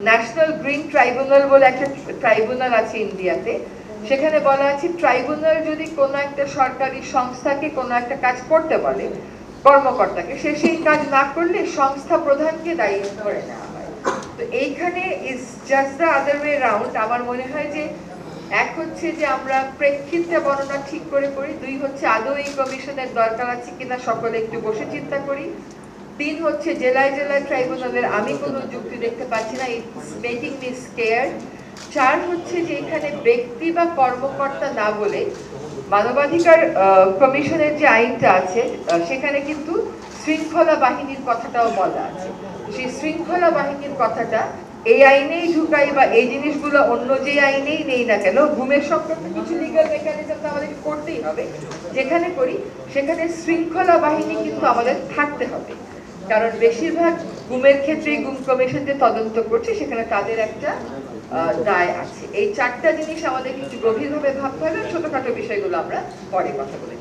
National green tribunal বলে একটা tribunal আছে ইন্ডিয়াতে। সেখানে বলা আছে ট্রাইব্যুনাল যদি কোনো একটা সরকারি সংস্থাকে কোনো একটা কাজ করতে বলে, কর্মকর্তাকে, সে সেই কাজ না করলে সংস্থা প্রধানকে দায়ী ধরে নেওয়া হয়। তো এইখানে is just the other way round. আমার মনে হয় যে এক হচ্ছে যে আমরা প্রেক্ষিতটা বর্ণনা ঠিক করে করি, দুই হচ্ছে আদৌ এই কমিশনের দরকার আছে কিনা সকলে একটু বসে চিন্তা করি, তিন হচ্ছে জেলায় জেলায় ট্রাইব্যুনালের আমি কোনো যুক্তি দেখতে পাচ্ছি না, ইটস মেকিং মি স্কেয়ার্ড। চার হচ্ছে যে এখানে ব্যক্তি বা কর্মকর্তা না বলে মানবাধিকার কমিশনের যে আইনটা আছে সেখানে কিন্তু শৃঙ্খলা বাহিনীর কথাটাও বলা আছে। সেই শৃঙ্খলা বাহিনীর কথাটা এই আইনেই ঢুকাই বা এই জিনিসগুলো অন্য যে আইনেই নেই না কেন, ঘুমের সংক্রান্ত কিছু লিগ্যাল মেকানিজম তো আমাদেরকে করতেই হবে। যেখানে করি সেখানে শৃঙ্খলা বাহিনী কিন্তু আমাদের থাকতে হবে, কারণ বেশিরভাগ গুমের ক্ষেত্রেই গুম কমিশন যে তদন্ত করছে সেখানে তাদের একটা দায় আছে। এই চারটা জিনিস আমাদের কিন্তু গভীরভাবে ভাবতে হবে, ছোটখাটো বিষয়গুলো আমরা পরে কথা বলে